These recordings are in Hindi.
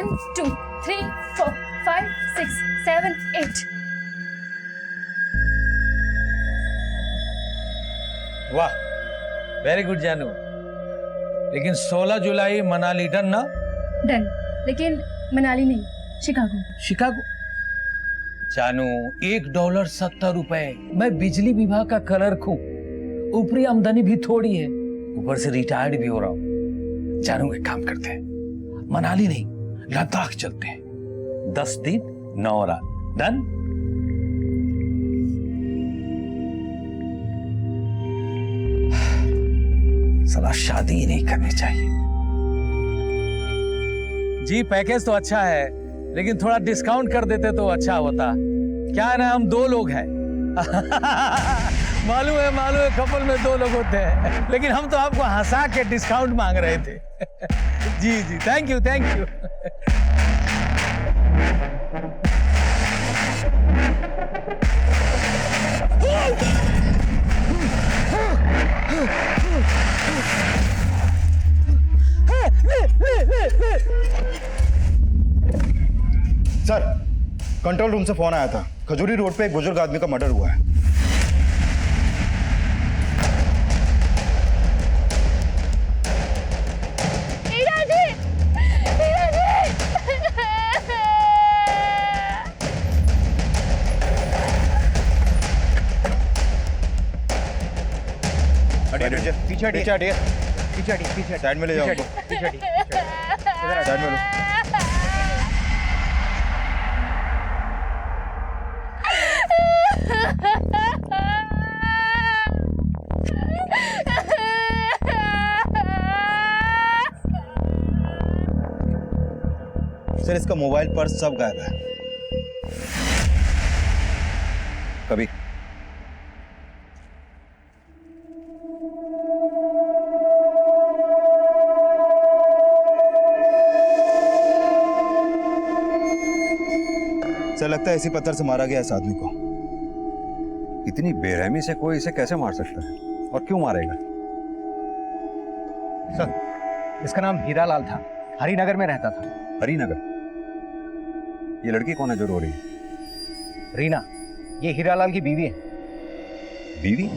1 2 3 4 5 6 7 8. वाह, वेरी गुड जानू। लेकिन 16 जुलाई मनाली डन ना? डन, लेकिन मनाली नहीं, शिकागो। शिकागो? जानू, $1 70 रुपए। मैं बिजली विभाग का क्लर्क हूँ, ऊपरी आमदनी भी थोड़ी है, ऊपर से रिटायर्ड भी हो रहा हूँ। जानू, एक काम करते हैं, मनाली नहीं लद्दाख चलते हैं। 10 दिन 9 रात। डन? साला शादी ही नहीं करनी चाहिए। जी पैकेज तो अच्छा है, लेकिन थोड़ा डिस्काउंट कर देते तो अच्छा होता। क्या है ना, हम 2 लोग हैं। मालूम है कपल में 2 लोग होते हैं, लेकिन हम तो आपको हंसा के डिस्काउंट मांग रहे थे। जी जी, thank you thank you. Sir, control room से फोन आया था, खजूरी रोड पे एक बुजुर्ग आदमी का मर्डर हुआ है। हीरा जी! हीरा जी! पीछे हटिए। साइड में ले जाओ उनको। साइड में लो। सर, इसका मोबाइल पर्स सब गायब है। कभी सर, लगता है इसी पत्थर से मारा गया इस आदमी को। इतनी बेरहमी से कोई इसे कैसे मार सकता है और क्यों मारेगा? सर, इसका नाम हीरालाल था, हरिनगर में रहता था। हरिनगर? ये लड़की कौन है जो रो रही है? रीना, ये हीरालाल की बीवी है। बीवी?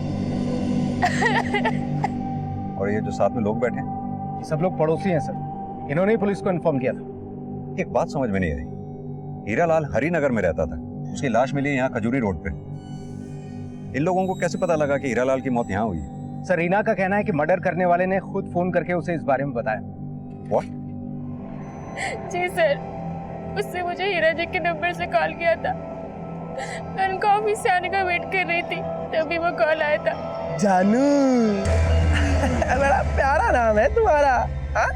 और ये जो साथ में लोग बैठे हैं? ये सब लोग पड़ोसी हैं सर, इन्होंने ही पुलिस को इन्फॉर्म किया था। एक बात समझ में नहीं आई, हीरालाल हरिनगर में रहता था, उसकी लाश मिली यहाँ खजूरी रोड पे। इन लोगों को कैसे पता लगा कि हीरालाल की मौत यहाँ हुई है? सर, रीना का कहना है कि मर्डर करने वाले ने खुद फोन करके उसे इस बारे में बताया। What? जी सर, उससे मुझे हीरा जी के नंबर से कॉल किया था। मैं उनका ऑफिस से आने का वेट कर रही थी, तभी वो कॉल आया था। जानू, बड़ा प्यारा नाम है तुम्हारा। हाँ?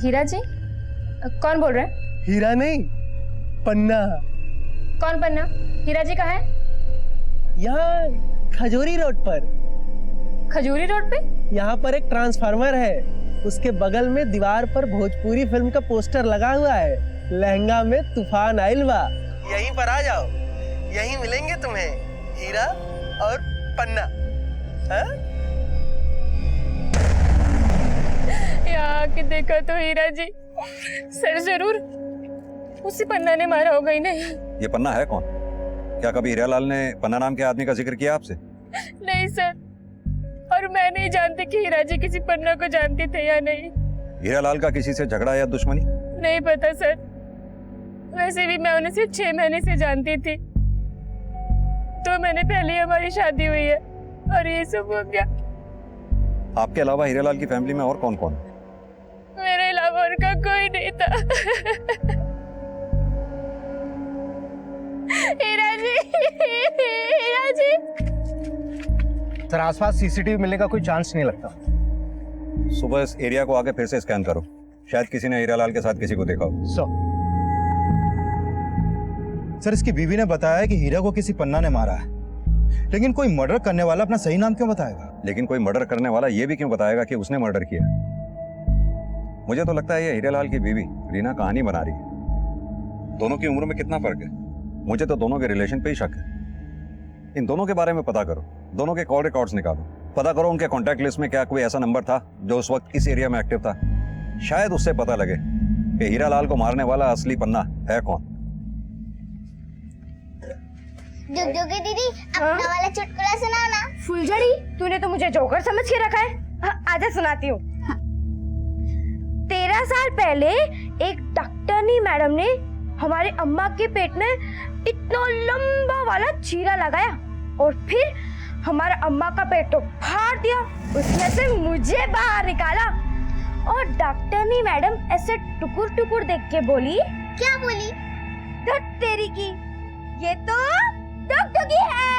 हीरा जी? कौन बोल रहे हैं? हीरा नहीं, पन्ना। कौन पन्ना? हीरा जी कहाँ है? यहाँ खजूरी रोड पर। खजूरी रोड पे? यहाँ पर एक ट्रांसफार्मर है, उसके बगल में दीवार पर भोजपुरी फिल्म का पोस्टर लगा हुआ है, लहंगा में तूफान आइल बा। यहीं पर आ जाओ, यहीं मिलेंगे तुम्हें हीरा और पन्ना। हाँ? यहाँ आके देखा तो हीरा जी, सर जरूर उसी पन्ना ने मारा होगा ही नहीं। ये पन्ना है कौन? क्या कभी हीरालाल ने पन्ना नाम के आदमी का जिक्र किया आपसे? नहीं सर, और मैं नहीं जानती कि हीरा जी किसी पन्ना को जानती थे या नहीं। हीरालाल का किसी से झगड़ा या दुश्मनी? नहीं पता सर, वैसे भी मैं उन्हें सिर्फ 6 महीने से जानती थी। 2 महीने पहले हमारी शादी हुई है और ये सब हो गया। आपके अलावा हीरालाल की फैमिली में और कौन कौन है? मेरे अलावा उनका कोई नहीं था। हीरा जी, हीरा जी। सर, आसपास सीसीटीवी मिलने का कोई चांस नहीं लगता। सुबह इस एरिया को आके फिर से स्कैन करो, शायद किसी ने हीरालाल के साथ किसी को देखा हो। सर, इसकी बीवी ने बताया कि हीरा को किसी पन्ना ने मारा है, लेकिन कोई मर्डर करने वाला अपना सही नाम क्यों बताएगा? लेकिन कोई मर्डर करने वाला ये भी क्यों बताएगा कि उसने मर्डर किया? मुझे तो लगता है ये हीरालाल की बीवी रीना कहानी बना रही है। दोनों की उम्र में कितना फर्क है? मुझे तो दोनों के रिलेशन पे ही शक है। इन दोनों के बारे में पता करो, दोनों के कॉल रिकॉर्ड्स निकालो, पता करो उनके कॉन्टैक्ट लिस्ट में क्या कोई ऐसा नंबर था जो उस वक्त इस एरिया में एक्टिव था। शायद उससे पता लगे कि हीरा लाल को मारने वाला असली पन्ना है कौन। जुगजुगी दीदी अपना वाला चुटकुला सुनाओ ना। फुलझड़ी, तूने तो मुझे जोकर समझ के रखा है। आजा सुनाती हूँ। 13 साल पहले एक डॉक्टरनी मैडम ने हमारे अम्मा के पेट में इतना लंबा वाला चीरा लगाया और फिर हमारा अम्मा का पेट तो फाड़ दिया, उसमें से मुझे बाहर निकाला। और डॉक्टरनी मैडम ऐसे टुकुर टुकुर देख के बोली, क्या बोली? धत तेरी की, ये तो डुगडुगी है।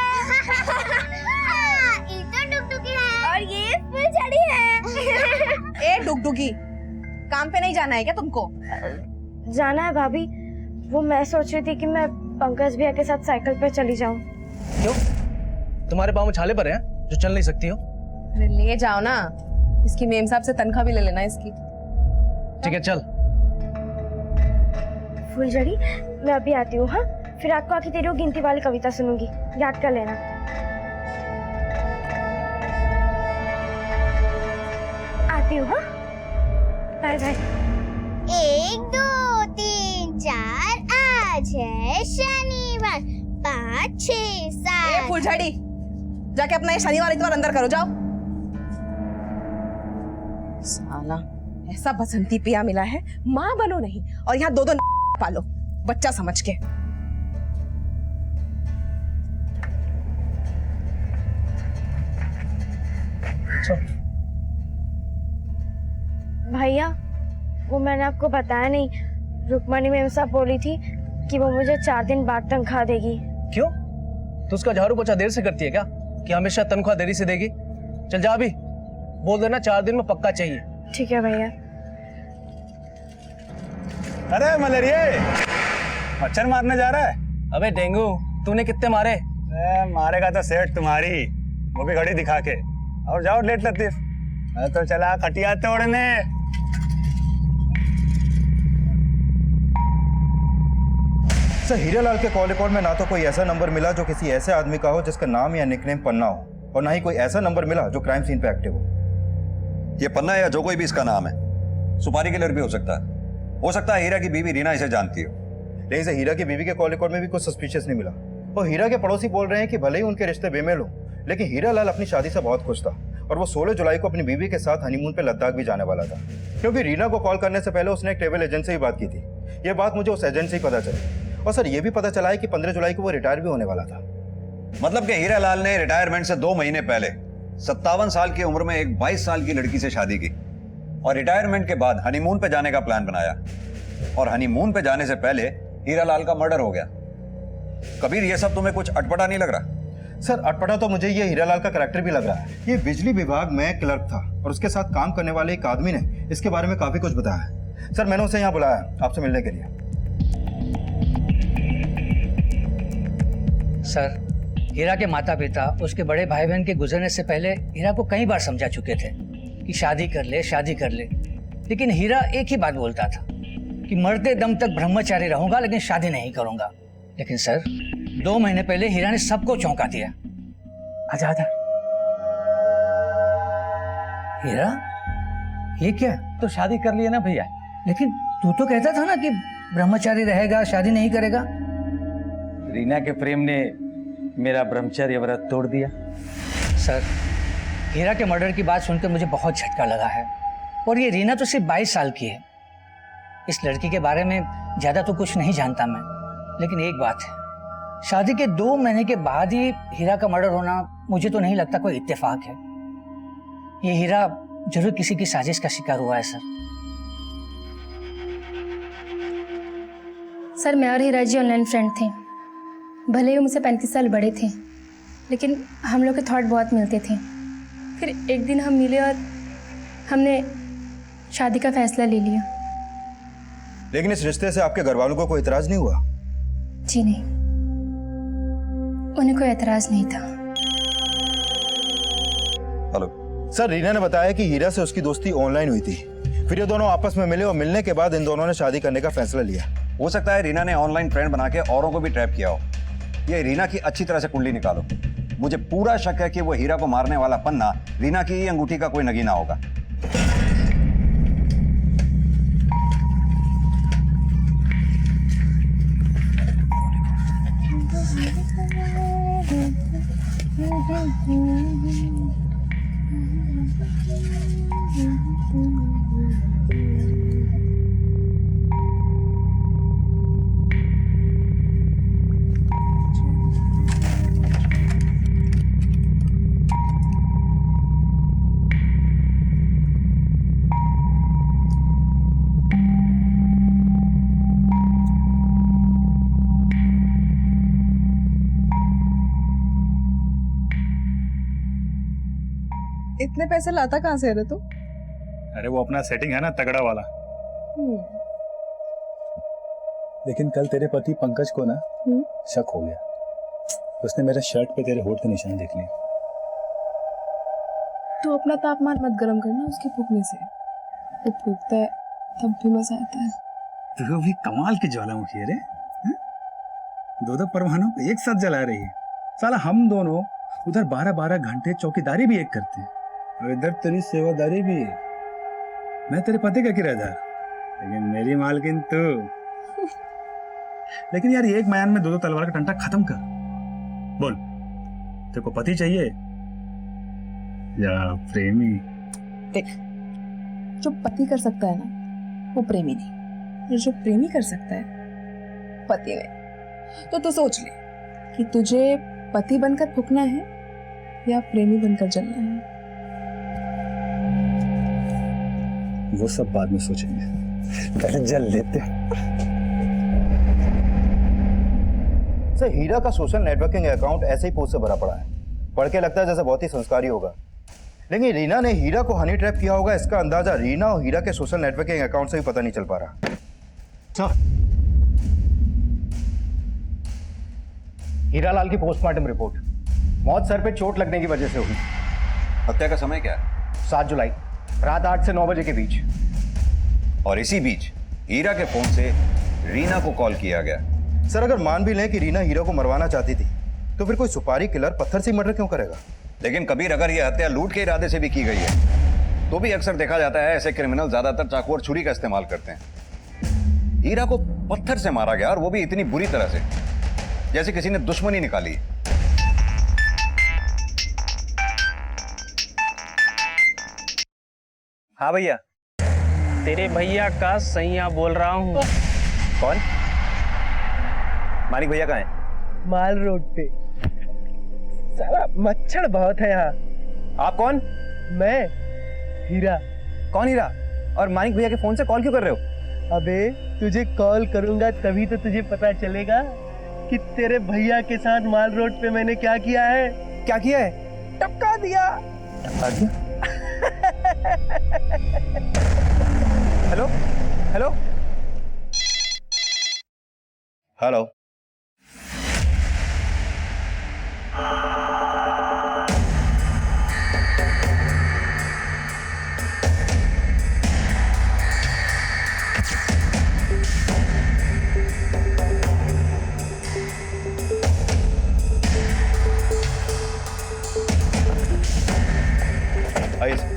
ये तो डुगडुगी है और ये फुलझड़ी है। ए डुगडुगी, काम पे नहीं जाना है क्या तुमको? जाना है भाभी। वो मैं सोच रही थी कि मैं पंकज भैया के साथ साइकिल पे चली जाऊं। क्यों? तुम्हारे पाँव में छाले पड़े हैं जो चल नहीं सकती हो? अरे ले जाओ ना, इसकी मेम साहब से तनख्वाह भी ले लेना इसकी। ठीक है चल। फुलझड़ी, मैं अभी आती हूँ। हाँ, फिर रात को आके तेरी वो गिनती वाली कविता सुनूंगी, याद कर लेना। आती हूँ। हाँ, बाय बाय। 1 2 3 4 आज है शनिवार 5 6 ए 7। फुलझड़ी, जाके अपना ये शनिवार इतवार अंदर करो, जाओ। साला ऐसा बसंती पिया मिला है, माँ बनो नहीं और यहाँ 2 पालो बच्चा समझ के। भैया, वो मैंने आपको बताया नहीं, रुक्मणी मैम साहब बोली थी कि वो मुझे 4 दिन बाद तनख्वाह देगी। क्यों? तो उसका झाड़ू पोछा देर से करती है क्या कि हमेशा तनख्वाह देरी से देगी? चल जा अभी, बोल देना 4 दिन में पक्का चाहिए। ठीक है भैया। अरे मलेरिया, मच्छर मारने जा रहा है? अबे डेंगू, तूने कितने मारे? मारेगा तो सेठ तुम्हारी, वो भी घड़ी दिखा के। और जाओ लेट लतीफ, तो चला खटिया तोड़ने। सर, हीरालाल के कॉल रिकॉर्ड में ना तो कोई ऐसा नंबर मिला जो किसी ऐसे आदमी का हो जिसका नाम या निकनेम पन्ना हो, और ना ही कोई ऐसा नंबर मिला जो क्राइम सीन पे एक्टिव हो। ये पन्ना या जो कोई भी इसका नाम है, सुपारी किलर भी हो सकता है हीरा की बीवी रीना इसे जानती हो। लेकिन से हीरा की बीवी के कॉल रिकॉर्ड में भी कुछ सस्पिशियस नहीं मिला। और हीरा के पड़ोसी बोल रहे हैं कि भले ही उनके रिश्ते बेमेल हो, लेकिन हीरालाल अपनी शादी से बहुत खुश था और वो 16 जुलाई को अपनी बीवी के साथ हनीमून पे लद्दाख भी जाने वाला था। क्योंकि रीना को कॉल करने से पहले उसने एक ट्रैवल एजेंट से ही बात की थी। ये बात मुझे उस एजेंट से ही पता चली। और सर, ये भी पता चला है कि 15 जुलाई को वो रिटायर भी होने वाला था। मतलब कि हीरालाल ने रिटायरमेंट से 2 महीने पहले 57 साल की उम्र में एक 22 साल की लड़की से शादी की और रिटायरमेंट के बाद हनीमून पे जाने का प्लान बनाया। और हनीमून पे जाने से पहले हीरालाल का मर्डर हो गया। कबीर, ये सब तुम्हें कुछ अटपटा नहीं लग रहा? सर, अटपटा तो मुझे ये हीरालाल का कैरेक्टर भी लग रहा है। ये बिजली विभाग में क्लर्क था और उसके साथ काम करने वाले एक आदमी ने इसके बारे में काफी कुछ बताया है। सर, मैंने उसे यहाँ बुलाया आपसे मिलने के लिए। सर, हीरा के माता पिता उसके बड़े भाई बहन के गुजरने से पहले हीरा को कई बार समझा चुके थे कि शादी कर ले, शादी कर ले। लेकिन हीरा एक ही बात बोलता था कि मरते दम तक ब्रह्मचारी रहूंगा लेकिन शादी नहीं करूंगा। लेकिन सर, 2 महीने पहले हीरा ने सबको चौंका दिया। आजा आजा। हीरा, ये क्या? तो शादी कर लिया ना भैया। लेकिन तू तो कहता था ना कि ब्रह्मचारी रहेगा, शादी नहीं करेगा। रीना के प्रेम ने मेरा ब्रह्मचर्य व्रत तोड़ दिया। सर, हीरा के मर्डर की बात सुनकर मुझे बहुत झटका लगा है। और ये रीना तो सिर्फ 22 साल की है। इस लड़की के बारे में ज्यादा तो कुछ नहीं जानता मैं, लेकिन एक बात है, शादी के 2 महीने के बाद ही हीरा का मर्डर होना मुझे तो नहीं लगता कोई इत्तेफाक है। ये हीरा जरूर किसी की साजिश का शिकार हुआ है। सर, मैं और हीरा जी ऑनलाइन फ्रेंड थे। भले ही वो मुझसे 35 साल बड़े थे, लेकिन हम लोग के थॉट बहुत मिलते थे। फिर एक दिन हम मिले और हमने शादी का फैसला ले लिया। लेकिन इस रिश्ते से आपके घर वालों को कोई इतराज नहीं हुआ? जी नहीं, उन्हें कोई एतराज नहीं था। हेलो सर, रीना ने बताया कि हीरा से उसकी दोस्ती ऑनलाइन हुई थी। फिर ये दोनों आपस में मिले और मिलने के बाद इन दोनों ने शादी करने का फैसला लिया। हो सकता है रीना ने ऑनलाइन फ्रेंड बना के औरों को भी ट्रैप किया हो। ये रीना की अच्छी तरह से कुंडली निकालो। मुझे पूरा शक है कि वो हीरा को मारने वाला पन्ना रीना की ही अंगूठी का कोई नगीना होगा। इतने पैसे लाता कहाँ से रे तू? अरे वो अपना सेटिंग है ना तगड़ा वाला। लेकिन कल तेरे पति पंकज को ना शक हो गया। उसने मेरे शर्ट पे तेरे होठ के निशान देख लिए। तू अपना तापमान मत गर्म करना उसके फूकने से। वो फूकता है तब भी मजा आता है। तू भी कमाल की ज्वालामुखी है रे। दो परमाणु को एक साथ जला रही है। साला हम दोनों उधर 12-12 घंटे चौकीदारी भी एक करते हैं और इधर तेरी सेवादारी भी है। मैं तेरे पति का किराएदार, लेकिन मेरी मालकिन तू। लेकिन यार एक म्यान में दो तलवार का टंटा खत्म कर। बोल, तेरे को पति चाहिए या प्रेमी? देख, जो पति कर सकता है ना वो प्रेमी नहीं, और जो प्रेमी कर सकता है पति नहीं। तो तू सोच ले कि तुझे पति बनकर फूकना है या प्रेमी बनकर जलना है। वो सब बाद में सोचेंगे, पहले जल लेते हैं। सर, हीरा का सोशल नेटवर्किंग अकाउंट ऐसे ही पोस्ट से भरा पड़ा है। पढ़ के लगता है जैसे बहुत ही संस्कारी होगा, लेकिन रीना ने हीरा को हनी ट्रैप किया होगा। इसका अंदाजा रीना और हीरा के सोशल नेटवर्किंग अकाउंट से भी पता नहीं चल पा रहा। सर, हीरालाल की पोस्टमार्टम रिपोर्ट। मौत सर पे चोट लगने की वजह से हुई। हत्या का समय क्या है? 7 जुलाई रात 8 से 9 बजे के बीच। और इसी बीच हीरा के फोन से रीना को कॉल किया गया। सर, अगर मान भी लें कि रीना हीरा को मरवाना चाहती थी, तो फिर कोई सुपारी किलर पत्थर से मर्डर क्यों करेगा? लेकिन कबीर, अगर यह हत्या लूट के इरादे से भी की गई है तो भी अक्सर देखा जाता है ऐसे क्रिमिनल ज्यादातर चाकू और छुरी का इस्तेमाल करते हैं। हीरा को पत्थर से मारा गया, और वो भी इतनी बुरी तरह से जैसे किसी ने दुश्मनी निकाली। हाँ भैया, तेरे भैया का सैया बोल रहा हूँ। कौन? मानिक भैया कहाँ है? माल रोड पे। साला मच्छर बहुत है यहाँ। आप कौन? मैं हीरा। कौन हीरा? और मानिक भैया के फोन से कॉल क्यों कर रहे हो? अबे तुझे कॉल करूंगा तभी तो तुझे पता चलेगा कि तेरे भैया के साथ माल रोड पे मैंने क्या किया है। क्या किया है? टपका दिया। हेलो हेलो हेलो, आइए सर।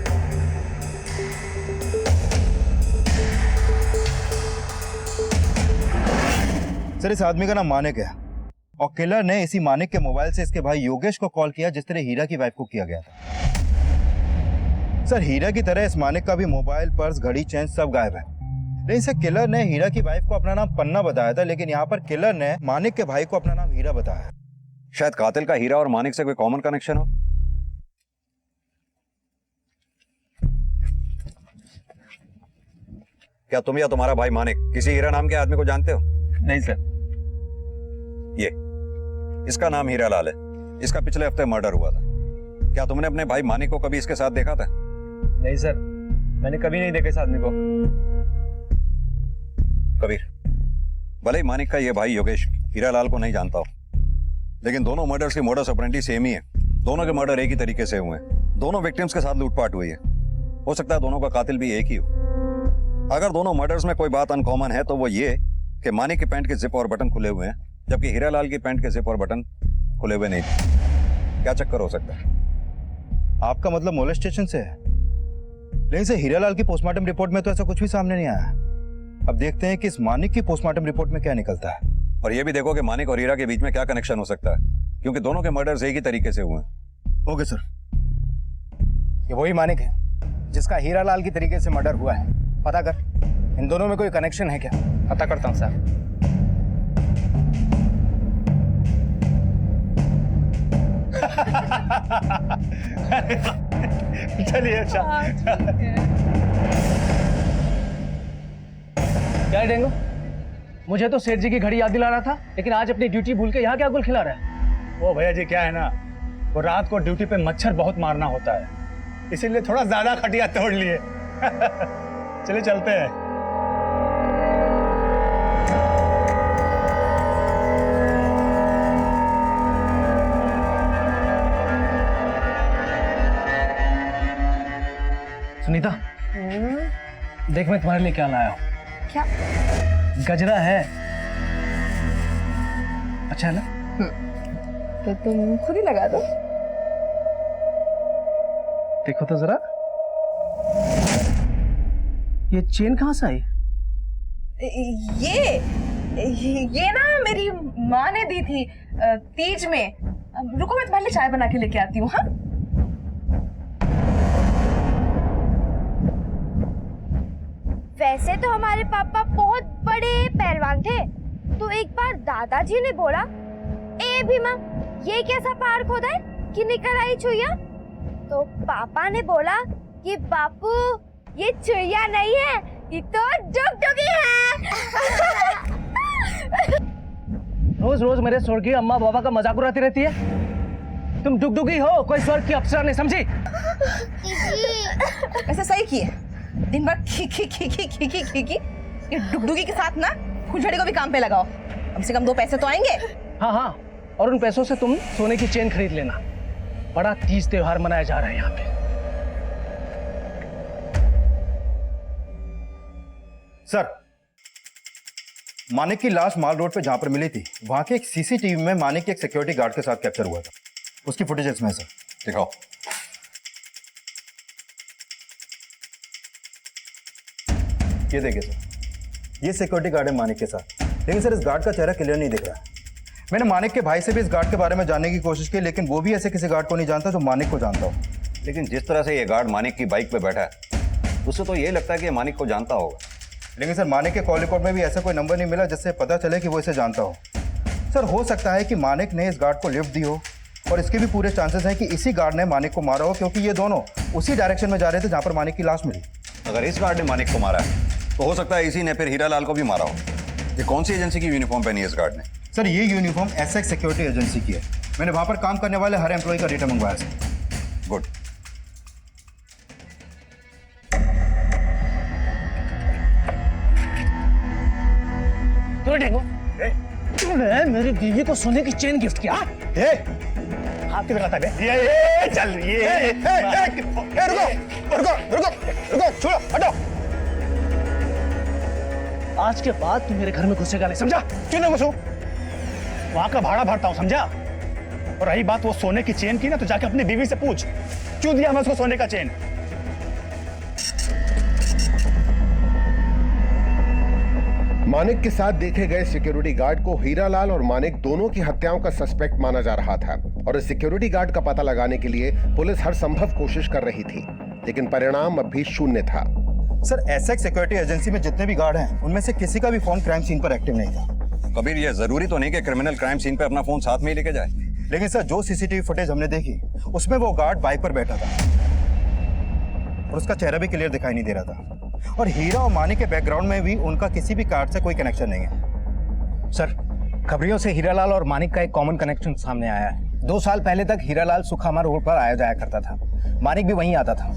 सर, इस आदमी का नाम मानिक है और किलर ने इसी मानिक के मोबाइल से इसके भाई योगेश को कॉल किया, जिस तरह हीरा की वाइफ को किया गया था। सर, हीरा की तरह इस मानिक का भी मोबाइल, पर्स, घड़ी, चेन सब गायब है। लेकिन सर, किलर ने हीरा की वाइफ को अपना नाम पन्ना बताया था, लेकिन यहाँ पर किलर ने मानिक के भाई को अपना नाम हीरा बताया। शायद कातिल का हीरा और मानिक से कोई कॉमन कनेक्शन हो। क्या तुम या तुम्हारा भाई मानिक किसी हीरा नाम के आदमी को जानते हो? नहीं सर। ये इसका नाम हीरालाल है। इसका पिछले हफ्ते मर्डर हुआ था। क्या तुमने अपने भाई मानिक को कभी इसके साथ देखा था? नहीं सर, मैंने कभी नहीं देखा इस आदमी को। कबीर, भले ही मानिक का ये भाई योगेश हीरालाल को नहीं जानता हो, लेकिन दोनों मर्डर्स की मोडस ऑपरेंडी सेम ही है। दोनों के मर्डर एक ही तरीके से हुए हैं। दोनों विक्टिम्स के साथ लूटपाट हुई है। हो सकता है दोनों का कातिल भी एक ही हो। अगर दोनों मर्डर्स में कोई बात अनकॉमन है तो वो ये कि मानिक की पैंट के जिप और बटन खुले हुए हैं, जबकि हीरालाल की पैंट के जिप और बटन खुले हुए नहीं थे। क्या चक्कर हो सकता है? आपका मतलब मोलेस्टेशन से है? लेकिन सर, हीरालाल की पोस्टमार्टम रिपोर्ट में तो ऐसा कुछ भी सामने नहीं आया। अब देखते हैं कि इस मानिक की पोस्टमार्टम रिपोर्ट में क्या निकलता है। और ये भी देखो कि मानिक और हीरा के बीच में क्या कनेक्शन हो सकता है, क्योंकि दोनों के मर्डर्स एक ही तरीके से हुए हैं। Okay sir. ये वही मानिक है जिसका हीरालाल की तरीके से मर्डर हुआ है। पता कर, इन दोनों में कोई कनेक्शन है क्या? पता करता हूँ सर। चलिए, अच्छा। क्या है डेंगू? मुझे तो सेठ जी की घड़ी याद दिला रहा था, लेकिन आज अपनी ड्यूटी भूल के यहाँ क्या गुल खिला रहा है? वो भैया जी क्या है ना, वो रात को ड्यूटी पे मच्छर बहुत मारना होता है, इसीलिए थोड़ा ज्यादा खटिया तोड़ लिए। चलिए चलते हैं। सुनीता, देख मैं तुम्हारे लिए क्या लाया हूँ। क्या? गजरा है, अच्छा है ना? तो तुम खुद ही लगा दो। देखो तो जरा, ये चेन कहाँ से आई? ये ना मेरी माँ ने दी थी तीज में। रुको मैं तुम्हारे लिए चाय बना के लेके आती हूँ। हाँ, वैसे तो हमारे पापा बहुत बड़े पहलवान थे, तो एक बार दादाजी ने बोला, ए भीमा, ये कैसा पहाड़ खोदा है कि निकल आई चुईया? तो पापा ने बोला कि बापू ये चुईया नहीं है, ये तो डुगडुगी है। रोज रोज मेरे स्वर्गीय अम्मा बाबा का मजाक उड़ाती रहती है। तुम डुगडुगी हो, कोई स्वर्ग की अप्सरा नहीं, समझी? ऐसा सही किए। दिन भर खी खी खी खी खी खी खी खी। ये डुगडुगी के साथ ना फुलझड़ी को भी काम पे लगाओ, कम से कम 2 पैसे तो आएंगे। हाँ हाँ, और उन पैसों से तुम सोने की चेन खरीद लेना। बड़ा तीज त्योहार मनाया जा रहा है यहाँ पे। सर, मानिक की लाश माल रोड पे जहां पर मिली थी, वहां के एक सीसीटीवी में मानिक के एक सिक्योरिटी गार्ड के साथ कैप्चर हुआ था। उसकी फुटेज इसमें है सर, दिखाओ। ये देखिए सर, ये सिक्योरिटी गार्ड है मानिक के साथ, लेकिन सर इस गार्ड का चेहरा क्लियर नहीं दिख रहा है। मैंने मानिक के भाई से भी इस गार्ड के बारे में जानने की कोशिश की, लेकिन वो भी ऐसे किसी गार्ड को नहीं जानता जो मानिक को जानता हो। लेकिन जिस तरह से ये गार्ड मानिक की बाइक पे बैठा है, उससे तो ये लगता है कि ये मानिक को जानता होगा। लेकिन सर मानिक के कॉल रिकॉर्ड में भी ऐसा कोई नंबर नहीं मिला जिससे पता चले कि वो इसे जानता हो। सर हो सकता है कि मानिक ने इस गार्ड को लिफ्ट दी हो, और इसके भी पूरे चांसेस हैं कि इसी गार्ड ने मानिक को मारा हो, क्योंकि ये दोनों उसी डायरेक्शन में जा रहे थे जहां पर मानिक की लाश मिली। अगर इस गार्ड ने मानिक को मारा है तो हो सकता है इसी ने फिर हीरालाल को भी मारा हो। ये कौन सी एजेंसी की यूनिफॉर्म पहनी है इस गार्ड ने? सर ये यूनिफॉर्म एसएक्स सिक्योरिटी एजेंसी की है। मैंने वहां पर काम करने वाले हर एम्प्लॉय का डेटा मंगवाया सर। गुड। तूने मेरी बीवी को सोने की चेन गिफ्ट किया? हाथ की लगाता है। ये चल रुको, छोड़ो, हटो। आज के बाद तू मेरे घर में घुसेगा नहीं, समझा? क्यों नहीं घुसू? वहां का भाड़ा भरता हूं, समझा? और रही बात वो सोने की चेन की ना, तो जाके अपनी बीवी से पूछ, क्यों दिया मैं उसको सोने का चेन? मानिक के साथ देखे गए सिक्योरिटी गार्ड को हीरालाल और मानिक दोनों की हत्याओं का सस्पेक्ट माना जा रहा था, और इस सिक्योरिटी गार्ड का पता लगाने के लिए पुलिस हर संभव कोशिश कर रही थी, लेकिन परिणाम अब भी शून्य था। सर एसएक्स सिक्योरिटी एजेंसी में जितने भी गार्ड हैं, उनमें से किसी का भी फोन क्राइम सीन पर एक्टिव नहीं था। कबीर, ये जरूरी तो नहीं कि क्रिमिनल क्राइम सीन पे अपना फोन साथ में ही लेके जाए। लेकिन सर जो सीसीटीवी फुटेज हमने देखी, उसमें वो गार्ड बाइक पर बैठा था और उसका चेहरा भी क्लियर दिखाई नहीं दे रहा था, और हीरा और मानिक के बैकग्राउंड में भी उनका किसी भी कार्ड से कोई कनेक्शन नहीं है। सर, खबरियों से हीरालाल और मानिक का एक कॉमन कनेक्शन सामने आया है। 2 साल पहले तक हीरालाल सुखामा रोड पर आया जाया करता था, मानिक भी वहीं आता था।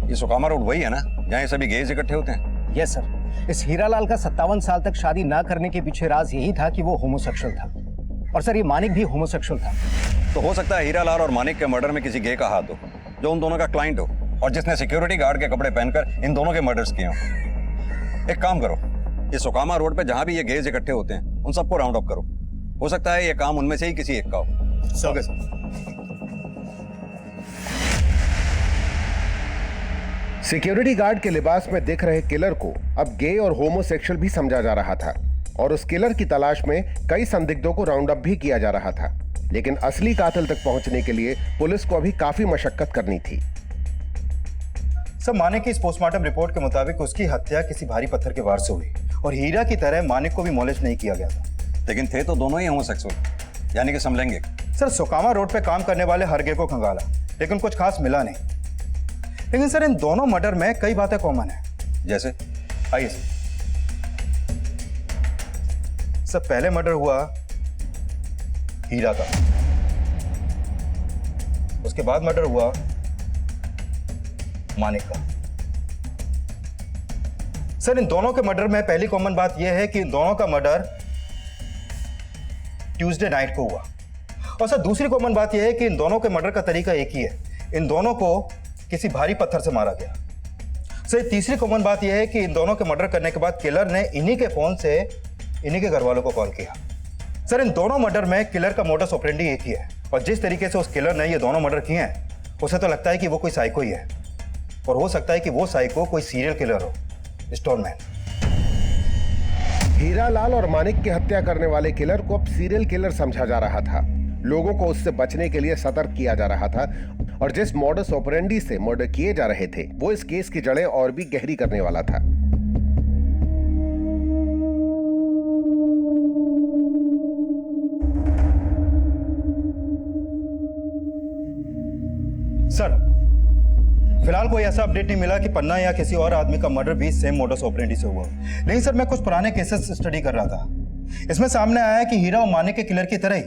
ये सुखामा रोड वही है ना जहाँ ये सभी गेज इकट्ठे होते हैं? Yes sir. इस हीरालाल का 57 साल तक शादी ना करने के पीछे राज यही था कि वो होमोसेक्सुअल था, और सर ये मानिक भी होमोसेक्सुअल था। तो हो सकता है हीरालाल और मानिक के मर्डर में किसी गे का हाथ हो, जो उन दोनों का क्लाइंट हो, और जिसने सिक्योरिटी गार्ड के कपड़े पहनकर इन दोनों के मर्डर्स किए हों। एक काम करो, ये सुखामा रोड पे जहां भी ये गेज इकट्ठे होते हैं, उन सबको राउंड अप करो। हो सकता है ये काम उनमें से ही किसी एक का हो। Okay sir. सिक्योरिटी गार्ड के लिबास में दिख रहे किलर को अब गे और होमोसेक्सुअल भी समझा जा रहा था, और उस किलर की तलाश में कई संदिग्धों को राउंड अप भी किया जा रहा था, लेकिन असली कातिल तक पहुंचने के लिए पुलिस को अभी काफी मशक्कत करनी थी। सर मानिक की इस पोस्टमार्टम रिपोर्ट के मुताबिक उसकी हत्या किसी भारी पत्थर के वार से हुई, और हीरा की तरह मानिक को भी मॉलेज नहीं किया गया था। लेकिन थे तो दोनों ही होमोसेक्सुअल, यानी कि समलेंगे। सर सुखामा रोड पे काम करने वाले हर गे को खंगाला, लेकिन कुछ खास मिला नहीं। लेकिन सर इन दोनों मर्डर में कई बातें कॉमन है। जैसे? आइए सर, पहले मर्डर हुआ हीरा का, उसके बाद मर्डर हुआ मानिक का। सर, इन दोनों के मर्डर में पहली कॉमन बात यह है कि इन दोनों का मर्डर ट्यूसडे नाइट को हुआ। और सर, दूसरी कॉमन बात यह है कि इन दोनों के मर्डर का तरीका एक ही है, इन दोनों को किसी भारी पत्थर से मारा गया। सर, तीसरी कॉमन बात यह है कि इन दोनों के मर्डर करने के बाद किलर ने इन्हीं के फोन से इन्हीं के घर वालों को कॉल किया। सर, इन दोनों मर्डर में किलर का मोडस ऑपरेंडी एक ही है, और जिस तरीके से उस किलर ने ये दोनों मर्डर किए हैं, उसे तो लगता है कि वो कोई साइको ही है, और हो सकता है कि वो साइको कोई सीरियल किलर हो, स्टोनमैन। हीरालाल और मानिक की हत्या करने वाले किलर को अब सीरियल किलर समझा जा रहा था। लोगों को उससे बचने के लिए सतर्क किया जा रहा था, और जिस मॉडस ऑपरेंडी से मर्डर किए जा रहे थे वो इस केस की जड़ें और भी गहरी करने वाला था। सर, फिलहाल कोई ऐसा अपडेट नहीं मिला कि पन्ना या किसी और आदमी का मर्डर भी सेम मोडस ऑपरेंडी से हुआ। नहीं सर, मैं कुछ पुराने केसेस स्टडी कर रहा था। इसमें सामने आया है कि हीरा और मानिक के किलर की तरह ही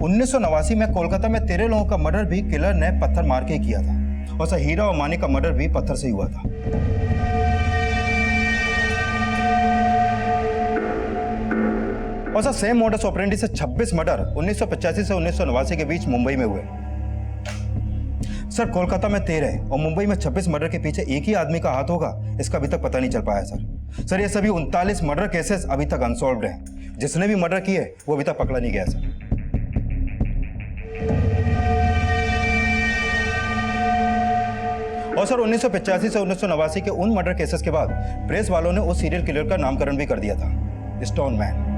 1989 में कोलकाता में 13 लोगों का मर्डर भी किलर ने पत्थर मार के किया था, और सर हीरा और मानिक का मर्डर भी पत्थर से ही हुआ था। और सर, सेम मोडस ऑपरेंडी से 26 मर्डर 1985 से 1989 के बीच मुंबई में हुए। सर, कोलकाता में 13 और मुंबई में 26 मर्डर के पीछे एक ही आदमी का हाथ होगा, इसका अभी तक पता नहीं चल पाया सर। ये सभी 39 मर्डर केसेस अभी तक अनसॉल्व्ड हैं। जिसने भी मर्डर किए वो अभी तक पकड़ा नहीं गया सर। और सर, 1985 से 1989 के उन मर्डर केसेस के बाद प्रेस वालों ने उस सीरियल किलर का नामकरण भी कर दिया था, स्टोनमैन।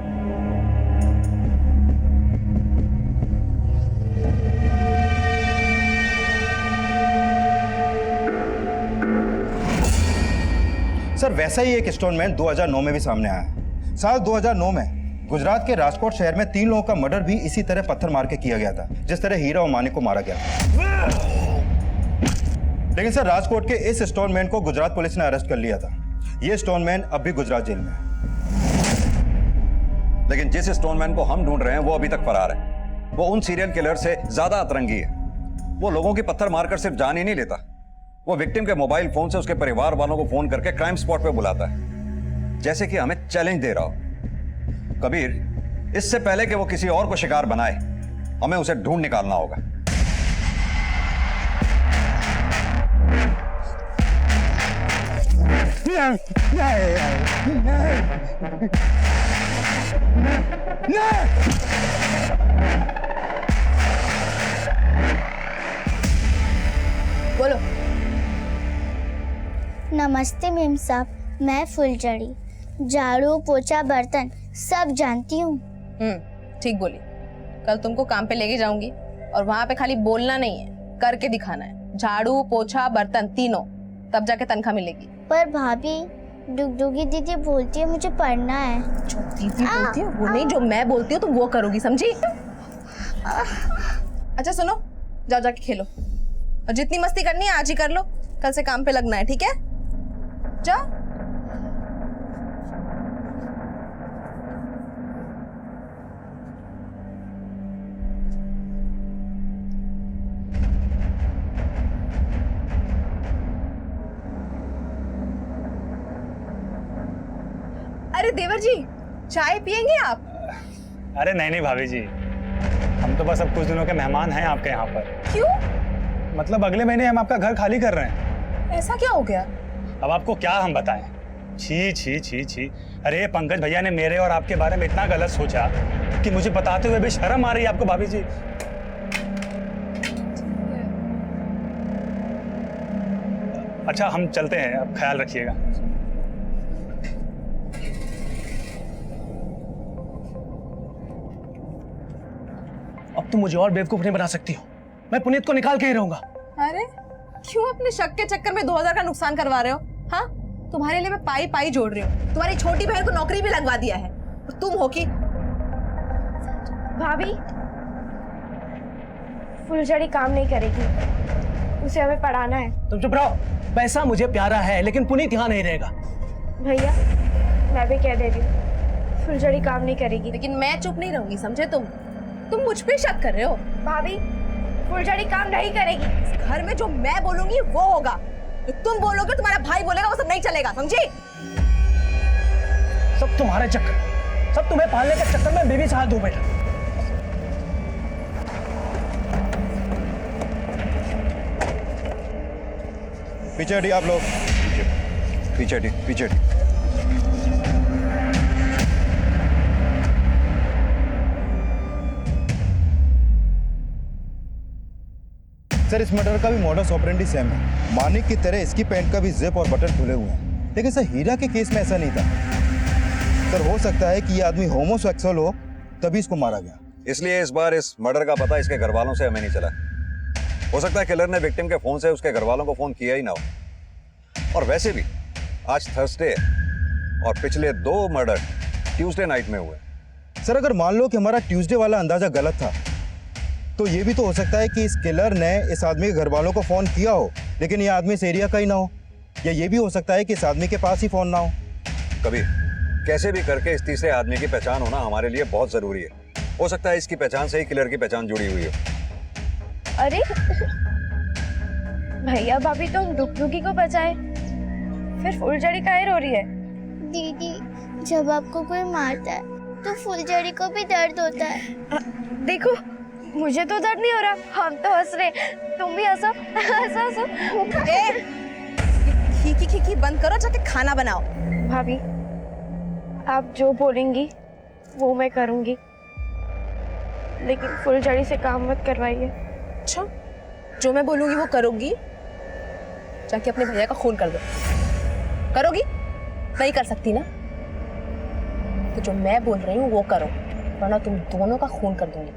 सर, वैसा ही एक स्टोनमैन 2009 में भी सामने आया है। साल 2009 में गुजरात के राजकोट शहर में 3 लोगों का मर्डर भी इसी तरह पत्थर मार के किया गया था, जिस तरह हीरा और मानिक को मारा गया था। लेकिन सर, राजकोट के इस स्टोनमैन को गुजरात पुलिस ने अरेस्ट कर लिया था। यह स्टोनमैन अब भी गुजरात जेल में है। लेकिन जिस स्टोनमैन को हम ढूंढ रहे हैं वो अभी तक फरार है। वो उन सीरियल किलर से ज्यादा अतरंगी है। वो लोगों की पत्थर मारकर सिर्फ जान ही नहीं लेता, वो विक्टिम के मोबाइल फोन से उसके परिवार वालों को फोन करके क्राइम स्पॉट पे बुलाता है, जैसे कि हमें चैलेंज दे रहा हो। कबीर, इससे पहले कि वो किसी और को शिकार बनाए, हमें उसे ढूंढ निकालना होगा। बोलो। नमस्ते मेम साहब, मैं फुलझड़ी, झाड़ू पोछा बर्तन सब जानती हूँ। ठीक बोली। कल तुमको काम पे लेके जाऊंगी और वहाँ पे खाली बोलना नहीं है, करके दिखाना है। झाड़ू पोछा बर्तन तीनों, तब जाके तनख्वाह मिलेगी। पर भाभी, डुगडुगी दीदी बोलती है मुझे पढ़ना है। जो दीदी बोलती है वो नहीं, जो मैं बोलती हूँ तुम वो करोगी, समझी? अच्छा सुनो, जाओ जाके खेलो, और जितनी मस्ती करनी है आज ही कर लो, कल से काम पे लगना है, ठीक है? जाओ। अरे देवर जी, चाय पियेंगे आप? अरे नहीं भाभी जी, हम तो बस अब कुछ दिनों के मेहमान हैं आपके यहाँ पर। क्यों? मतलब अगले महीने हम आपका घर खाली कर रहे हैं। ऐसा क्या हो गया? अब आपको क्या हम बताएं? छी छी छी छी। अरे पंकज भैया ने मेरे और आपके बारे में इतना गलत सोचा कि मुझे बताते हुए भी शर्म आ रही है आपको भाभी जी। अच्छा हम चलते हैं, अब ख्याल रखिएगा। अब तुम मुझे और बेवकूफ नहीं बना सकती हो, मैं पुनीत को निकाल के ही रहूंगा। अरे क्यों अपने शक के चक्कर में 2000 का नुकसान करवा रहे हो? हाँ, तुम्हारे लिए मैं पाई पाई जोड़ रही हूँ। तुम्हारी छोटी बहन को नौकरी भी लगवा दिया है, और तुम हो कि भाभी, फुलझड़ी काम नहीं करेगी, उसे हमें पढ़ाना है। तुम चुप रहो। पैसा मुझे प्यारा है, लेकिन पुनीत यहाँ नहीं रहेगा। भैया, मैं भी कह दे रही हूँ, फुलझड़ी काम नहीं करेगी। लेकिन मैं चुप नहीं रहूंगी, समझे? तुम मुझ पे शक कर रहे हो। भाभी, फुलझड़ी काम नहीं करेगी। घर में जो मैं बोलूंगी वो होगा, जो तुम बोलोगे तुम्हारा भाई बोलेगा वो सब नहीं चलेगा, समझी? सब तुम्हारे चक्कर, सब तुम्हें पालने के चक्कर में बेबी साथ दो बेटा। पीछे हटिए आप लोग, पीछे हटिए, पीछे हटिए। सर इस मर्डर का भी मॉडस ऑपरेंडी सेम है। मानिक की तरह इसकी पैंट का भी जिप और बटन खुले हुए हैं, लेकिन सर हीरा के केस में ऐसा नहीं था। सर हो सकता है कि ये आदमी होमोसेक्सुअल हो, तभी इसको मारा गया। इसलिए इस बार इस मर्डर का पता इसके घर वालों से हमें नहीं चला। हो सकता है किलर ने विक्टिम के फोन से उसके घर वालों को फोन किया ही ना हो। और वैसे भी आज थर्सडे है और पिछले 2 मर्डर ट्यूसडे नाइट में हुए। सर अगर मान लो कि हमारा ट्यूसडे वाला अंदाजा गलत था, तो ये भी तो हो सकता है कि इस किलर ने इस आदमी के घर वालों को फोन किया हो, लेकिन ये आदमी इस एरिया का ही ना हो। या ये भी हो सकता है कि इस आदमी के पास ही फोन ना हो। कभी कैसे भी करके इस तीसरे आदमी की पहचान होना हमारे लिए बहुत जरूरी है। हो सकता है इसकी पहचान से ही किलर की पहचान जुड़ी हुई हो। अरे भैया भाभी तो डुगडुगी को बचाए, फिर फुलझड़ी काहे रो रही है? दीदी, जब आपको कोई मारता है तो फुलझड़ी को भी दर्द होता है। देखो मुझे तो दर्द नहीं हो रहा, हम तो हंस रहे, तुम भी हंसो हंसो हंसो। खीखी खीखी बंद करो, जाके खाना बनाओ। भाभी आप जो बोलेंगी वो मैं करूंगी, लेकिन फुलझड़ी से काम मत करवाइए। अच्छा, जो मैं बोलूंगी वो करोगी? जाके अपने भैया का खून कर दो। करोगी? नहीं कर सकती ना? तो जो मैं बोल रही हूँ वो करो, वरना तुम दोनों का खून कर दूंगी।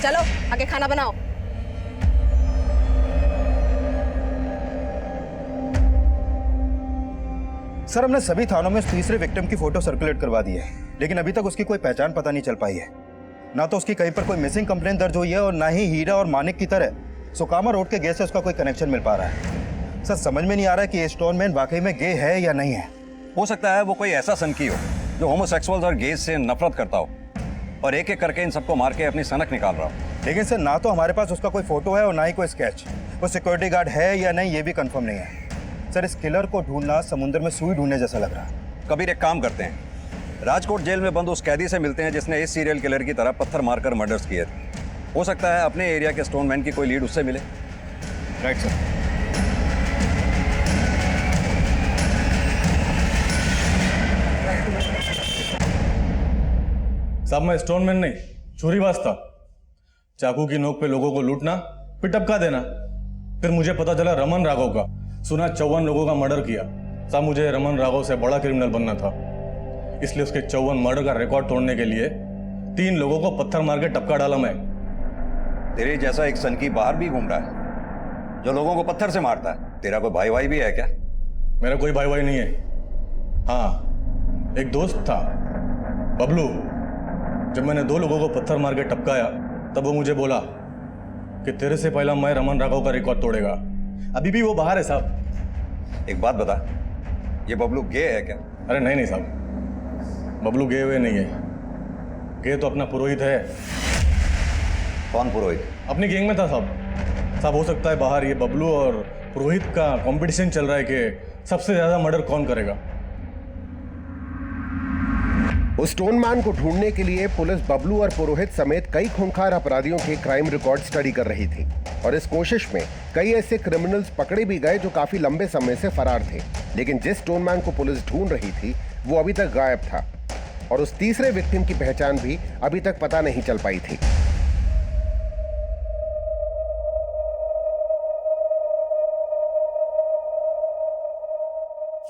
चलो आगे खाना बनाओ। सर हमने सभी थानों में उस तीसरे विक्टिम की फोटो सर्कुलेट करवा दी है, लेकिन अभी तक उसकी कोई पहचान पता नहीं चल पाई है। ना तो उसकी कहीं पर कोई मिसिंग कंप्लेंट दर्ज हुई है और ना ही हीरा और मानिक की तरह सुकामा रोड के गे से उसका कोई कनेक्शन मिल पा रहा है। सर समझ में नहीं आ रहा कि ये स्टोनमैन वाकई में गे है या नहीं है। हो सकता है वो कोई ऐसा सनकी हो जो होमोसेक्सुअल्स और गेज से नफरत करता हो और एक एक करके इन सबको मार के अपनी सनक निकाल रहा हो। लेकिन सर ना तो हमारे पास उसका कोई फोटो है और ना ही कोई स्केच। वो सिक्योरिटी गार्ड है या नहीं ये भी कंफर्म नहीं है। सर इस किलर को ढूंढना समुद्र में सुई ढूंढने जैसा लग रहा है। कबीर एक काम करते हैं, राजकोट जेल में बंद उस कैदी से मिलते हैं जिसने इस सीरियल किलर की तरह पत्थर मारकर मर्डर्स किए थे। हो सकता है अपने एरिया के स्टोनमैन की कोई लीड उससे मिले। Right sir. साहब मैं स्टोनमैन नहीं, चोरीबाज था। चाकू की नोक पे लोगों को लूटना, फिर टपका देना। फिर मुझे पता चला रमन राघव का, सुना 54 लोगों का मर्डर किया। साहब मुझे रमन राघव से बड़ा क्रिमिनल बनना था, इसलिए उसके 54 मर्डर का रिकॉर्ड तोड़ने के लिए 3 लोगों को पत्थर मार के टपका डाला मैं। तेरे जैसा एक सनकी बाहर भी घूम रहा है जो लोगों को पत्थर से मारता है। तेरा कोई भाई भाई भी है क्या? मेरा कोई भाई भाई नहीं है। हाँ, एक दोस्त था बबलू। जब मैंने 2 लोगों को पत्थर मार के टपकाया तब वो मुझे बोला कि तेरे से पहला मैं रमन राघव का रिकॉर्ड तोड़ेगा। अभी भी वो बाहर है साहब। एक बात बता, ये बबलू गे है क्या? अरे नहीं नहीं साहब, बबलू गे हुए नहीं है। गे तो अपना पुरोहित है। कौन पुरोहित? अपनी गैंग में था साहब। साहब हो सकता है बाहर ये बबलू और पुरोहित का कंपटीशन चल रहा है कि सबसे ज्यादा मर्डर कौन करेगा। उस स्टोनमैन को ढूंढने के लिए पुलिस बबलू और पुरोहित समेत कई खूंखार अपराधियों के क्राइम रिकॉर्ड स्टडी कर रही थी और इस कोशिश में कई ऐसे क्रिमिनल्स पकड़े भी गए जो काफी लंबे समय से फरार थे। लेकिन जिस स्टोनमैन को पुलिस ढूंढ रही थी वो अभी तक गायब था और उस तीसरे विक्टिम की पहचान भी अभी तक पता नहीं चल पाई थी।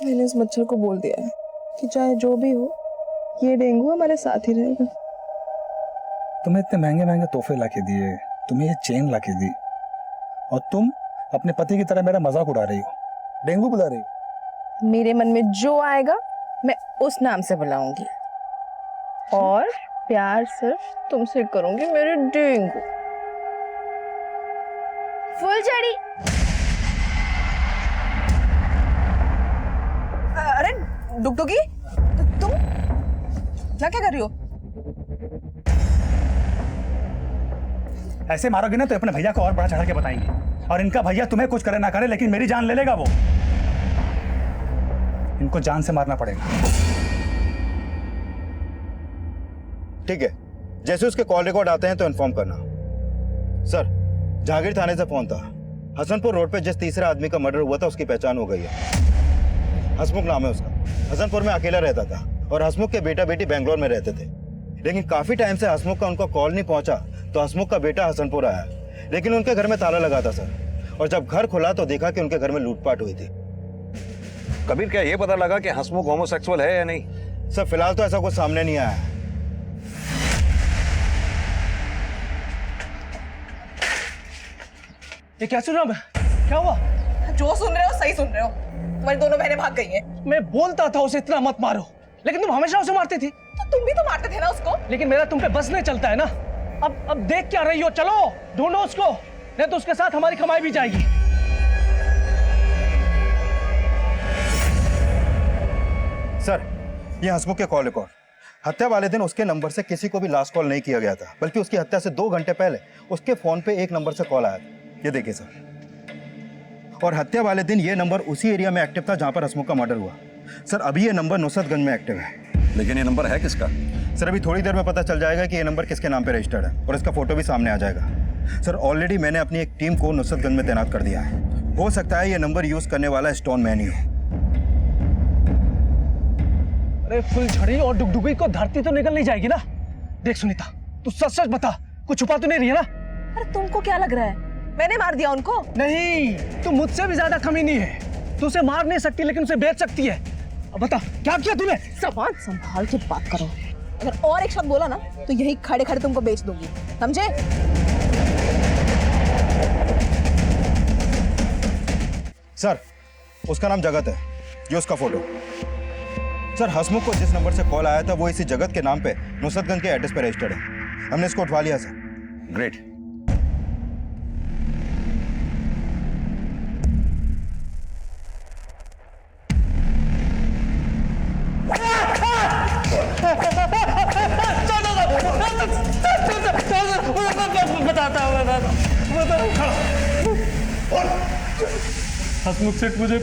मैंने इस मच्छर को बोल दिया है कि चाहे जो भी हो ये डेंगू हमारे साथ ही रहेगा। तुम्हें इतने महंगे महंगे तोहफे लाके दिए, तुम्हें ये चेन लाके दी और तुम अपने पति की तरह मेरा मजाक उड़ा रही हो, डेंगू बुला रही हो। मेरे मन में जो आएगा मैं उस नाम से बुलाऊंगी और प्यार सिर्फ तुमसे करूंगी मेरे डेंगू। फुलझड़ी। अरे डुगडुगी, तुम क्या क्या कर रही हो? ऐसे मारोगे ना तो अपने भैया को और बड़ा चढ़ा के बताएंगे, और इनका भैया तुम्हें कुछ करे ना करे लेकिन मेरी जान ले लेगा वो। इनको जान से मारना पड़ेगा। ठीक है, जैसे उसके कॉल रिकॉर्ड आते हैं तो इन्फॉर्म करना। सर, जहांगीर थाने से फोन था। हसनपुर रोड पे जिस तीसरे आदमी का मर्डर हुआ था उसकी पहचान हो गई है। हसमुख नाम है उसका। हसनपुर में अकेला रहता था और हसमुख के बेटा बेटी बेंगलोर में रहते थे। लेकिन काफी टाइम से हसमुख का उनको कॉल नहीं पहुंचा तो हसमुख का बेटा हसनपुर आया, लेकिन उनके घर में ताला लगा था सर। और जब घर खुला तो देखा कि उनके घर में लूटपाट हुई थी। कबीर, क्या ये पता लगा कि हसमुख होमोसेक्सुअल है या नहीं? सर, फिलहाल तो ऐसा कुछ सामने नहीं आया है। ये क्या सुन रहा मैं? क्या हुआ? जो सुन रहे हो सही सुन रहे हो। तुम्हारी दोनों बहनें भाग गई हैं। मैं बोलता था उसे इतना मत मारो, लेकिन तुम हमेशा उसे मारती थी। तो तुम भी तो मारते थे ना उसको। लेकिन मेरा तुम पे बस नहीं चलता है ना। अब देख क्या रही हो? चलो ढूंढो उसको, नहीं तो उसके साथ हमारी कमाई भी जाएगी। सर, ये हसमुख के कॉल रिकॉर्ड। हत्या वाले दिन उसके नंबर से किसी को भी लास्ट कॉल नहीं किया गया था, बल्कि उसकी हत्या से 2 घंटे पहले उसके फोन पे एक नंबर से कॉल आया था। ये देखिए सर। और हत्या वाले दिन ये नंबर उसी एरिया में एक्टिव था जहां पर हसमुख का मर्डर हुआ। सर, अभी ये नंबर नुसरतगंज में एक्टिव है। लेकिन ये नंबर है किसका? सर, अभी थोड़ी देर में पता चल जाएगा कि ये नंबर किसके नाम पे रजिस्टर्ड है और इसका फोटो भी सामने आ जाएगा। सर, ऑलरेडी मैंने अपनी एक टीम को नुसरतगंज में तैनात कर दिया है। हो सकता है ये नंबर यूज करने वाला स्टोन मैन ही हो। अरे फुलझड़ी और डुगडुगी को धरती तो निकल नहीं जाएगी ना। देख सुनीता, तू सच सच बता, कुछ छुपा तो नहीं रही है ना? अरे तुमको क्या लग रहा है मैंने मार दिया उनको? नहीं, तू मुझसे भी ज्यादा कमी नहीं है। तू उसे मार नहीं सकती लेकिन उसे बेच सकती है। अब बता क्या किया तूने? जबान संभाल के बात करो। अगर और एक शब्द बोला ना तो यही खड़े खड़े तुमको बेच दूंगी, समझे? सर, उसका नाम जगत है, ये उसका फोटो। सर, हसमुख को जिस नंबर से कॉल आया था वो इसी जगत के नाम पे नुसरतगंज के एड्रेस पे रजिस्टर्ड है। हमने इसको उठवा लिया सर। ग्रेट। हसमुख सेठ मुझे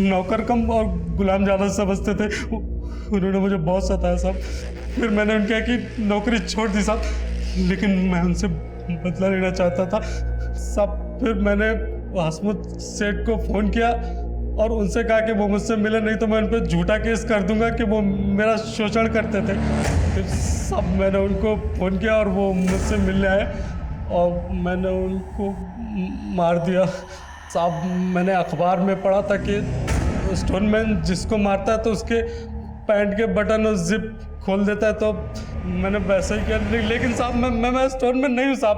नौकर कम और गुलाम ज्यादा समझते थे। उन्होंने मुझे बहुत सताया साहब। फिर मैंने उनके कि नौकरी छोड़ दी साहब, लेकिन मैं उनसे बदला लेना चाहता था साहब। फिर मैंने हसमुख सेठ को फ़ोन किया और उनसे कहा कि वो मुझसे मिले, नहीं तो मैं उन पर झूठा केस कर दूंगा कि वो मेरा शोषण करते थे। फिर सब मैंने उनको फ़ोन किया और वो मुझसे मिलने आए और मैंने उनको मार दिया साहब। मैंने अखबार में पढ़ा था कि स्टोनमैन जिसको मारता है तो उसके पैंट के बटन और जिप खोल देता है, तो मैंने वैसा ही किया। लेकिन साहब मैं स्टोनमैन नहीं हूँ साहब,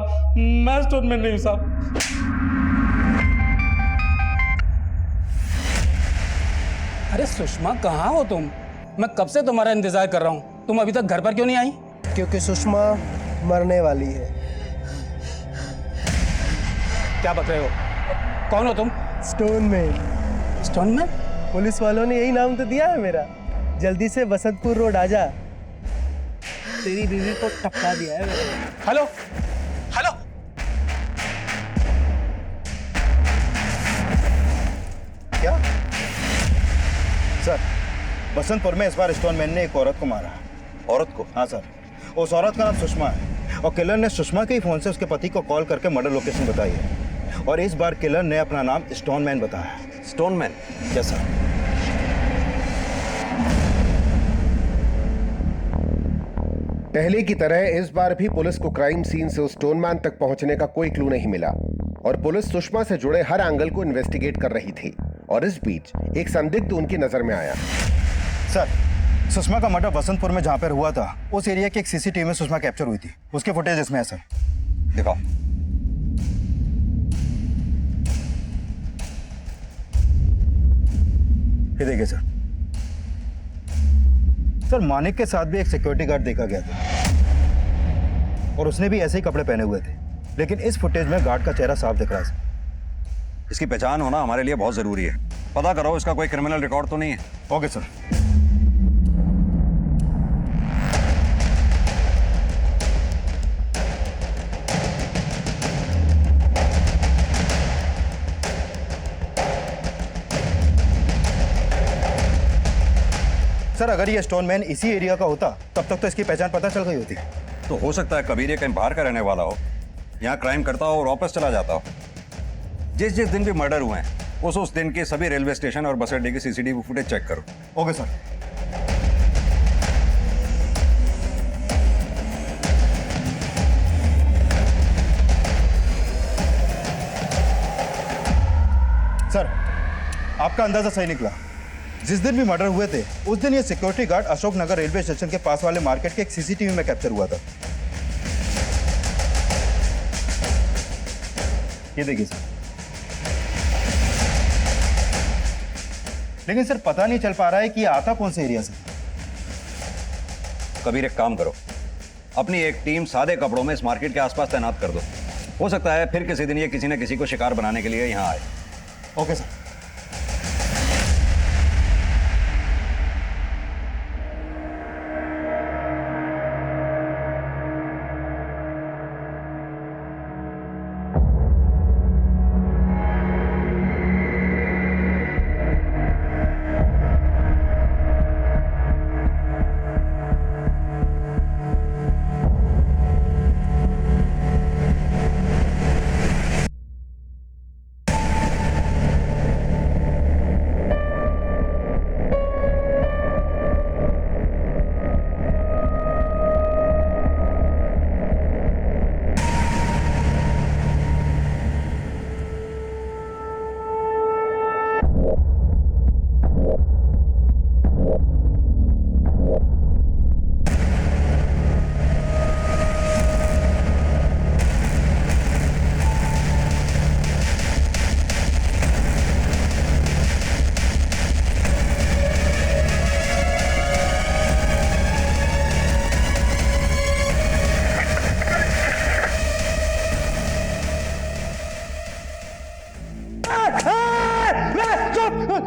मैं स्टोनमैन नहीं हूँ साहब। अरे सुषमा, कहाँ हो तुम? मैं कब से तुम्हारा इंतजार कर रहा हूँ। तुम अभी तक घर पर क्यों नहीं आई? क्योंकि सुषमा मरने वाली है। क्या बता रहे हो? कौन हो तुम? स्टोनमैन। स्टोनमैन? पुलिस वालों ने यही नाम तो दिया है मेरा। जल्दी से बसंतपुर रोड आ जा, तेरी बीवी को टपका दिया है मैंने। हेलो हेलो, क्या? सर, बसंतपुर में इस बार स्टोनमैन ने एक औरत को मारा। औरत को? हाँ सर, उस औरत का नाम सुषमा है और किलर ने सुषमा के ही फोन से उसके पति को कॉल करके मर्डर लोकेशन बताई है। और इस बार किलर ने अपना नाम स्टोनमैन बताया है। स्टोनमैन? Yes sir. पहले की तरह इस बार भी पुलिस को क्राइम सीन से उस स्टोनमैन तक पहुंचने का कोई क्लू नहीं मिला और पुलिस सुषमा से जुड़े हर एंगल को इन्वेस्टिगेट कर रही थी। और इस बीच एक संदिग्ध उनकी नजर में आया। सर, सुषमा का मर्डर बसंतपुर में जहां पर हुआ था उस एरिया के एक सीसीटीवी में सुषमा कैप्चर हुई थी। उसके फुटेज इसमें है सर। दिखाओ। ये देखिए सर। सर, मानिक के साथ भी एक सिक्योरिटी गार्ड देखा गया था और उसने भी ऐसे ही कपड़े पहने हुए थे, लेकिन इस फुटेज में गार्ड का चेहरा साफ दिख रहा है। इसकी पहचान होना हमारे लिए बहुत जरूरी है। पता करो इसका कोई क्रिमिनल रिकॉर्ड तो नहीं है। Okay sir. सर अगर ये स्टोनमैन इसी एरिया का होता तब तक तो इसकी पहचान पता चल गई होती। तो हो सकता है कबीर ये कहीं बाहर का रहने वाला हो, यहाँ क्राइम करता हो और वापस चला जाता हो। जिस जिस दिन भी मर्डर हुए हैं उस दिन के सभी रेलवे स्टेशन और बस अड्डे की सीसीटीवी फुटेज चेक करो। Okay sir. सर आपका अंदाजा सही निकला। जिस दिन भी मर्डर हुए थे उस दिन ये security guard Ashok Nagar railway station के पास वाले मार्केट के एक सीसीटीवी में कैप्चर हुआ था। ये देखिए सर। लेकिन सर पता नहीं चल पा रहा है कि ये आता कौन से एरिया से। कबीर एक काम करो, अपनी एक टीम सादे कपड़ों में इस मार्केट के आसपास तैनात कर दो। हो सकता है फिर किसी दिन ये किसी न किसी को शिकार बनाने के लिए यहाँ आए। Okay sir.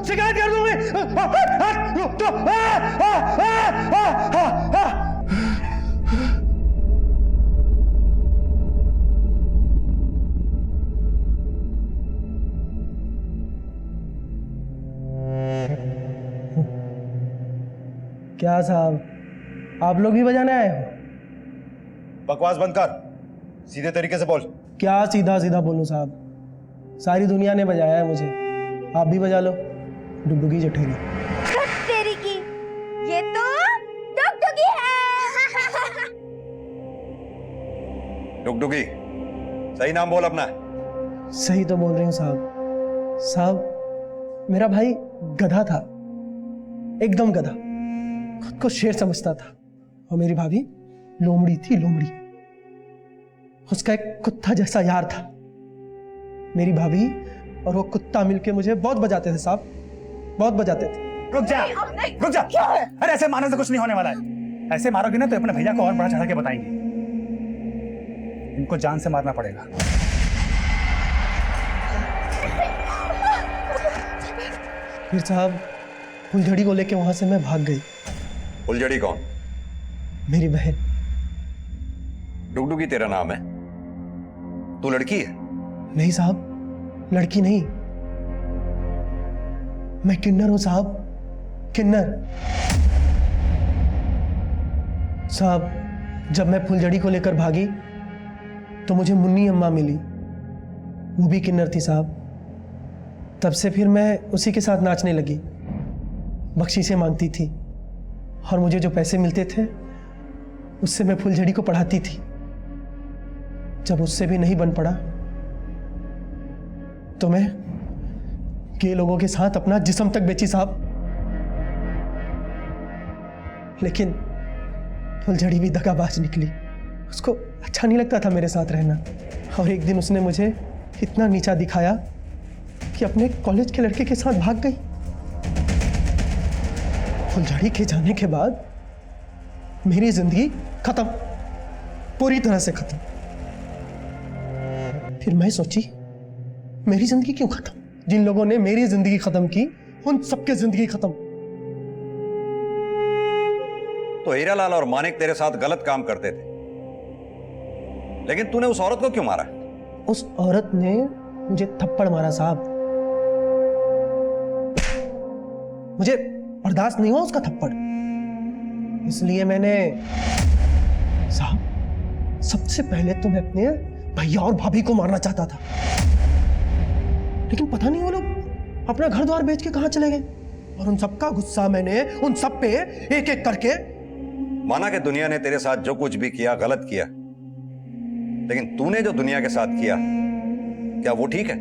शिकायत कर दूंगी। क्या साहब आप लोग भी बजाने आए हो? बकवास बंद कर, सीधे तरीके से बोल। क्या सीधा सीधा बोलूं साहब? सारी दुनिया ने बजाया है मुझे, आप भी बजा लो। डुगडुगी जठेरी। तेरी की ये तो डुगडुगी है। डुगडुगी सही नाम बोल अपना। सही तो बोल रही हूँ साहब। साहब मेरा भाई गधा था, एकदम गधा, खुद को शेर समझता था। और मेरी भाभी लोमड़ी थी, लोमड़ी। उसका एक कुत्ता जैसा यार था। मेरी भाभी और वो कुत्ता मिलके मुझे बहुत बजाते थे साहब, बहुत बजाते थे। रुक जा, रुक जा। अरे ऐसे मारने से कुछ नहीं होने वाला है। ऐसे मारोगे ना तो अपने भैया को और बड़ा चढ़ा के बताएंगे। इनको जान से मारना पड़ेगा। फिर साहब फुलझड़ी को लेके वहां से मैं भाग गई। फुलझड़ी कौन? मेरी बहन। डुगडुगी तेरा नाम है? तू लड़की है? नहीं साहब, लड़की नहीं, मैं किन्नर हूं साहब, किन्नर। साहब जब मैं फुलझड़ी को लेकर भागी तो मुझे मुन्नी अम्मा मिली, वो भी किन्नर थी साहब। तब से फिर मैं उसी के साथ नाचने लगी, बख्शीशें मांगती थी और मुझे जो पैसे मिलते थे उससे मैं फुलझड़ी को पढ़ाती थी। जब उससे भी नहीं बन पड़ा तो मैं के लोगों के साथ अपना जिस्म तक बेची साहब। लेकिन फुलझड़ी भी दगाबाज निकली, उसको अच्छा नहीं लगता था मेरे साथ रहना। और एक दिन उसने मुझे इतना नीचा दिखाया कि अपने कॉलेज के लड़के के साथ भाग गई। फुलझड़ी के जाने के बाद मेरी जिंदगी खत्म, पूरी तरह से खत्म। फिर मैं सोची मेरी जिंदगी क्यों खत्म? जिन लोगों ने मेरी जिंदगी खत्म की उन सबकी जिंदगी खत्म। तो हीरालाल और मानिक तेरे साथ गलत काम करते थे, लेकिन तूने उस औरत को क्यों मारा? उस औरत ने मुझे थप्पड़ मारा साहब, मुझे बर्दाश्त नहीं हुआ उसका थप्पड़। इसलिए मैंने साहब सबसे पहले तो मैं अपने भैया और भाभी को मारना चाहता था, लेकिन पता नहीं वो लोग अपना घर द्वार बेच के कहां चले गए, और उन सबका गुस्सा मैंने उन सब पे एक एक करके। माना कि दुनिया ने तेरे साथ जो कुछ भी किया गलत किया, लेकिन तूने जो दुनिया के साथ किया, क्या वो ठीक है?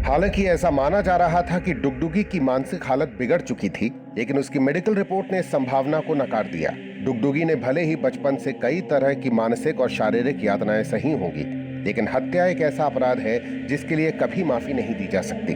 हालांकि ऐसा माना जा रहा था कि डुगडुगी की मानसिक हालत बिगड़ चुकी थी, लेकिन उसकी मेडिकल रिपोर्ट ने इस संभावना को नकार दिया। डुगडुगी ने भले ही बचपन से कई तरह की मानसिक और शारीरिक यातनाएं सही होंगी, लेकिन हत्या एक ऐसा अपराध है जिसके लिए कभी माफी नहीं दी जा सकती।